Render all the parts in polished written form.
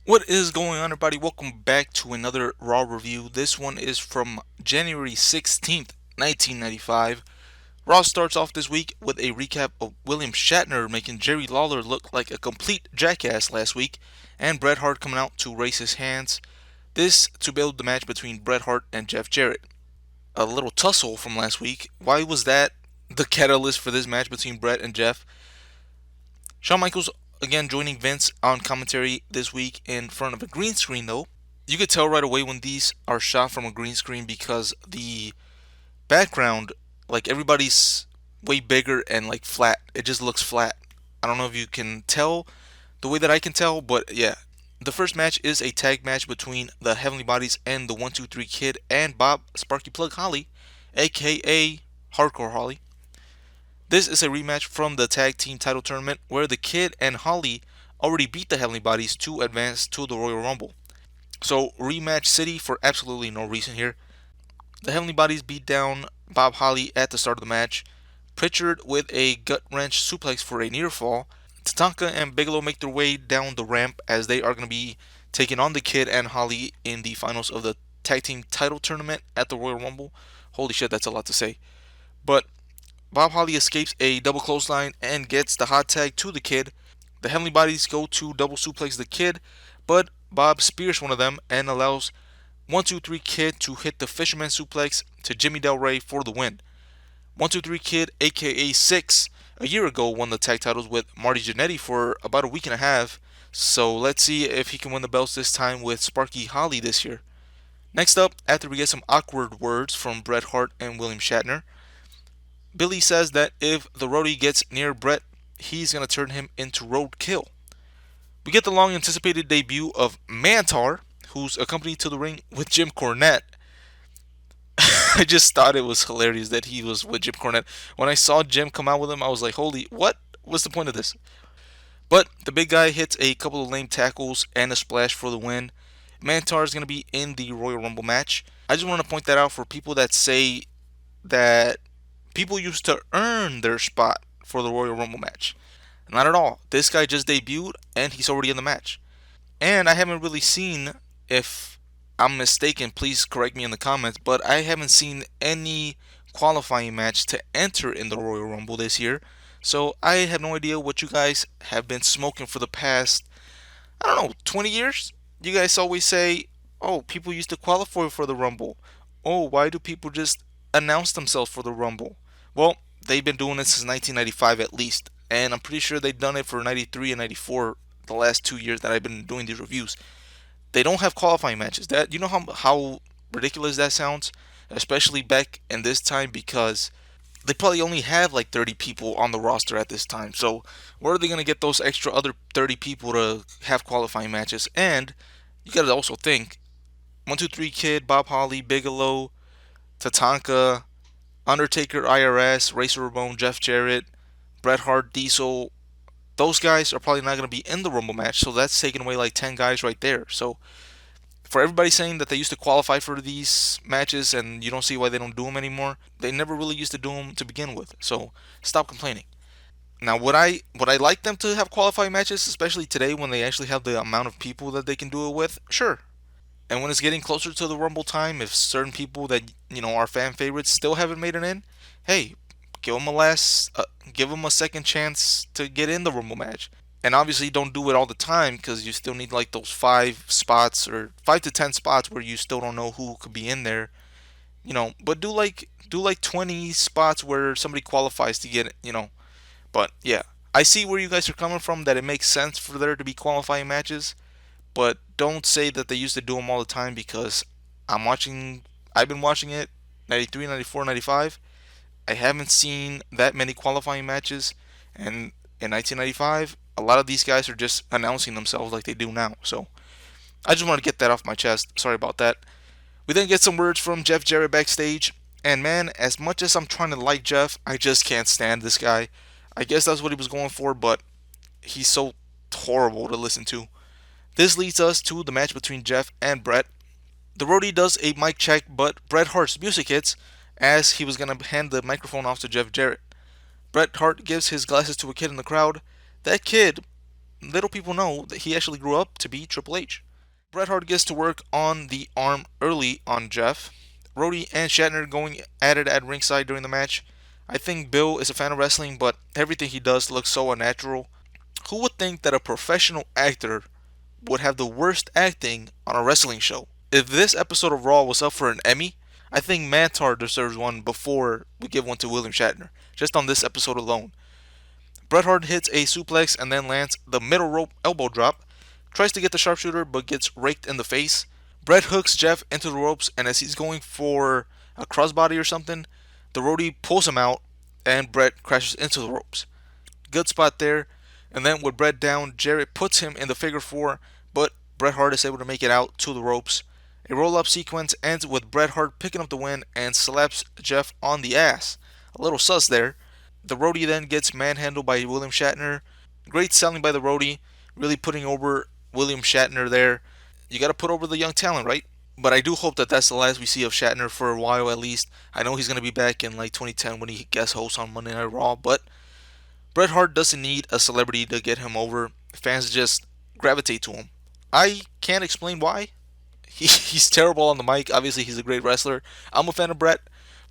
What is going on, everybody? Welcome back to another Raw review. This one is from January 16th, 1995. Raw starts off this week with a recap of William Shatner making Jerry Lawler look like a complete jackass last week, and Bret Hart coming out to raise his hands. This to build the match between Bret Hart and Jeff Jarrett. A little tussle from last week. Why was that the catalyst for this match between Bret and Jeff? Shawn Michaels again joining Vince on commentary this week in front of a green screen though. You could tell right away when these are shot from a green screen because the background, like everybody's way bigger and like flat. It just looks flat. I don't know if you can tell the way that I can tell, but yeah. The first match is a tag match between the Heavenly Bodies and the 123 Kid and Bob Sparky Plug Holly, aka Hardcore Holly. This is a rematch from the tag team title tournament where the Kid and Holly already beat the Heavenly Bodies to advance to the Royal Rumble. So, rematch city for absolutely no reason here. The Heavenly Bodies beat down Bob Holly at the start of the match. Pritchard with a gut wrench suplex for a near fall. Tatanka and Bigelow make their way down the ramp as they are going to be taking on the Kid and Holly in the finals of the tag team title tournament at the Royal Rumble. Holy shit, that's a lot to say. But Bob Holly escapes a double clothesline and gets the hot tag to the Kid. The Heavenly Bodies go to double suplex the Kid, but Bob spears one of them and allows 123 Kid to hit the Fisherman suplex to Jimmy Del Rey for the win. 123 Kid, aka Six, a year ago won the tag titles with Marty Jannetty for about a week and a half. So let's see if he can win the belts this time with Sparky Holly this year. Next up, after we get some awkward words from Bret Hart and William Shatner, Billy says that if the roadie gets near Bret, he's going to turn him into roadkill. We get the long anticipated debut of Mantar, who's accompanied to the ring with Jim Cornette. I just thought it was hilarious that he was with Jim Cornette. When I saw Jim come out with him, I was like, holy, what? What's the point of this? But the big guy hits a couple of lame tackles and a splash for the win. Mantar is going to be in the Royal Rumble match. I just want to point that out for people that say that people used to earn their spot for the Royal Rumble match. Not at all. This guy just debuted and he's already in the match. And I haven't really seen, if I'm mistaken, please correct me in the comments, but I haven't seen any qualifying match to enter in the Royal Rumble this year. So I have no idea what you guys have been smoking for the past, I don't know, 20 years? You guys always say, oh, people used to qualify for the Rumble. Oh, why do people just announce themselves for the Rumble? Well, they've been doing it since 1995 at least, and I'm pretty sure they've done it for 93 and 94 the last 2 years that I've been doing these reviews. They don't have qualifying matches. That, you know how ridiculous that sounds, especially back in this time, because they probably only have like 30 people on the roster at this time. So where are they going to get those extra other 30 people to have qualifying matches? And you got to also think 123 Kid, Bob Holly, Bigelow, Tatanka, Undertaker, IRS, Razor Ramon, Jeff Jarrett, Bret Hart, Diesel. Those guys are probably not going to be in the Rumble match, so that's taking away like 10 guys right there. So for everybody saying that they used to qualify for these matches and you don't see why they don't do them anymore, they never really used to do them to begin with. So stop complaining. Now, would I like them to have qualifying matches, especially today when they actually have the amount of people that they can do it with? Sure. And when it's getting closer to the Rumble time, if certain people that are fan favorites still haven't made it in, hey, give them a second chance to get in the Rumble match. And obviously, don't do it all the time because you still need like those 5 spots or 5 to 10 spots where you still don't know who could be in there. But do like 20 spots where somebody qualifies to get it. But yeah, I see where you guys are coming from. That it makes sense for there to be qualifying matches, but don't say that they used to do them all the time because I've been watching it 93, 94, 95. I haven't seen that many qualifying matches, and in 1995, a lot of these guys are just announcing themselves like they do now. So I just want to get that off my chest. Sorry about that. We then get some words from Jeff Jarrett backstage, and man, as much as I'm trying to like Jeff, I just can't stand this guy. I guess that's what he was going for, but he's so horrible to listen to. This leads us to the match between Jeff and Bret. The roadie does a mic check, but Bret Hart's music hits as he was going to hand the microphone off to Jeff Jarrett. Bret Hart gives his glasses to a kid in the crowd. That kid little people know that he actually grew up to be Triple H. Bret Hart gets to work on the arm early on Jeff. Rhodey and Shatner going at it at ringside during the match. I think Bill is a fan of wrestling, but everything he does looks so unnatural. Who would think that a professional actor would have the worst acting on a wrestling show? If this episode of Raw was up for an Emmy, I think Mantar deserves one before we give one to William Shatner, just on this episode alone. Bret Hart hits a suplex and then lands the middle rope elbow drop, tries to get the sharpshooter but gets raked in the face. Bret hooks Jeff into the ropes, and as he's going for a crossbody or something, the roadie pulls him out and Bret crashes into the ropes. Good spot there. And then with Bret down, Jarrett puts him in the figure four, but Bret Hart is able to make it out to the ropes. A roll up sequence ends with Bret Hart picking up the win and slaps Jeff on the ass. A little sus there. The roadie then gets manhandled by William Shatner. Great selling by the roadie, really putting over William Shatner there. You got to put over the young talent, right? But I do hope that that's the last we see of Shatner for a while at least. I know he's going to be back in like 2010 when he guest hosts on Monday Night Raw, but Bret Hart doesn't need a celebrity to get him over. Fans just gravitate to him. I can't explain why. He's terrible on the mic. Obviously, he's a great wrestler. I'm a fan of Bret,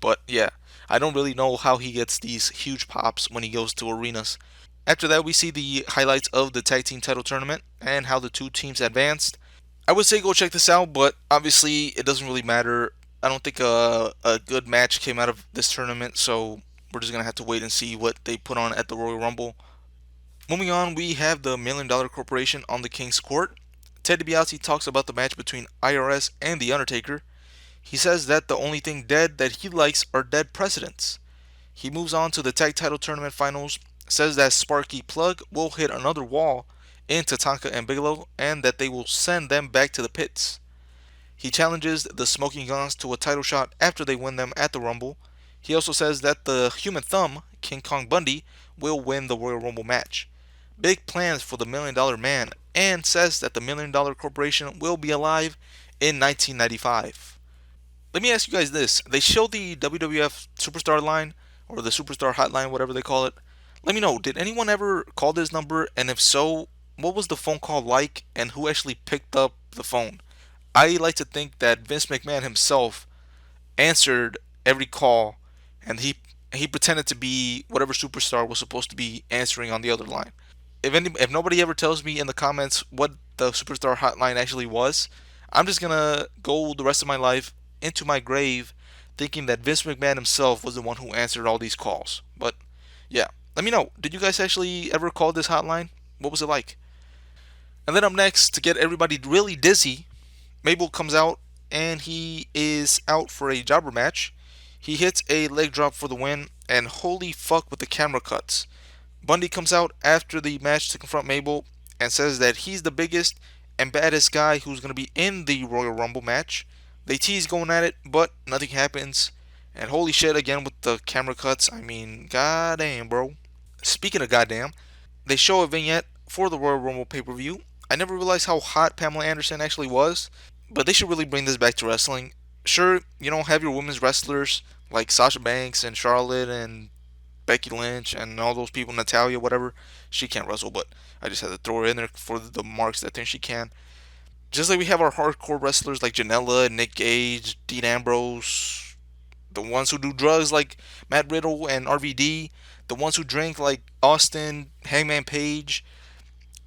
but yeah, I don't really know how he gets these huge pops when he goes to arenas. After that, we see the highlights of the tag team title tournament and how the two teams advanced. I would say go check this out, but obviously it doesn't really matter. I don't think a good match came out of this tournament, so we're just gonna have to wait and see what they put on at the Royal Rumble. Moving on, we have the Million Dollar Corporation on the King's Court. Ted DiBiase talks about the match between IRS and The Undertaker. He says that the only thing dead that he likes are dead presidents. He moves on to the tag title tournament finals, says that Sparky Plug will hit another wall in Tatanka and Bigelow, and that they will send them back to the pits. He challenges the Smoking Guns to a title shot after they win them at the Rumble. He also says that the Human Thumb, King Kong Bundy, will win the Royal Rumble match. Big plans for the Million Dollar Man, and says that the Million Dollar Corporation will be alive in 1995. Let me ask you guys this. They show the WWF Superstar line, or the Superstar Hotline, whatever they call it. Let me know, did anyone ever call this number? And if so, what was the phone call like, and who actually picked up the phone? I like to think that Vince McMahon himself answered every call, and he pretended to be whatever superstar was supposed to be answering on the other line. If nobody ever tells me in the comments what the superstar hotline actually was, I'm just gonna go the rest of my life into my grave thinking that Vince McMahon himself was the one who answered all these calls. But yeah, let me know. Did you guys actually ever call this hotline? What was it like? And then up next, to get everybody really dizzy, Mabel comes out and he is out for a jobber match. He hits a leg drop for the win, and holy fuck with the camera cuts. Bundy comes out after the match to confront Mabel and says that he's the biggest and baddest guy who's going to be in the Royal Rumble match. They tease going at it, but nothing happens. And holy shit again with the camera cuts. I mean, goddamn, bro. Speaking of goddamn, they show a vignette for the Royal Rumble pay-per-view. I never realized how hot Pamela Anderson actually was, but they should really bring this back to wrestling. Sure, you don't have your women's wrestlers like Sasha Banks and Charlotte and Becky Lynch and all those people, Natalia, whatever. She can't wrestle, but I just had to throw her in there for the marks that think she can. Just like we have our hardcore wrestlers like Janela, Nick Gage, Dean Ambrose, the ones who do drugs like Matt Riddle and RVD, the ones who drink like Austin, Hangman Page.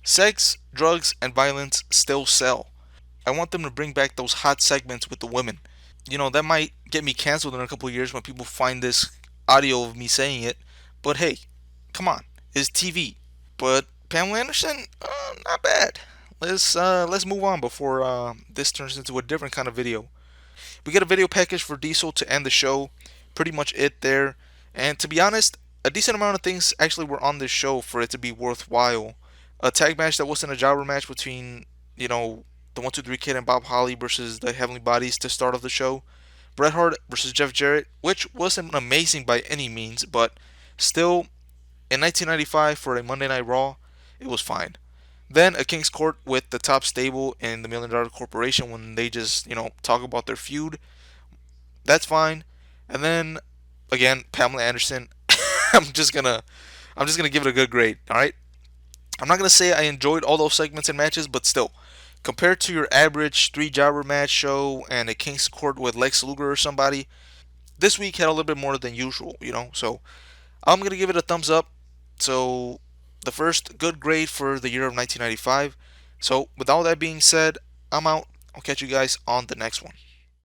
Sex, drugs, and violence still sell. I want them to bring back those hot segments with the women. That might get me canceled in a couple of years when people find this audio of me saying it. But hey, come on, it's TV. But Pamela Anderson, not bad. Let's move on before this turns into a different kind of video. We get a video package for Diesel to end the show. Pretty much it there. And to be honest, a decent amount of things actually were on this show for it to be worthwhile. A tag match that wasn't a jobber match between, the 123 Kid and Bob Holly versus the Heavenly Bodies to start off the show. Bret Hart versus Jeff Jarrett, which wasn't amazing by any means, but still, in 1995 for a Monday Night Raw, it was fine. Then a King's Court with the top stable and the Million Dollar Corporation when they just, talk about their feud. That's fine. And then again, Pamela Anderson. I'm just gonna give it a good grade. All right. I'm not gonna say I enjoyed all those segments and matches, but still, compared to your average three jobber match show and a King's Court with Lex Luger or somebody, this week had a little bit more than usual, you know. So I'm gonna give it a thumbs up. So the first good grade for the year of 1995. So with all that being said, I'm out. I'll catch you guys on the next one.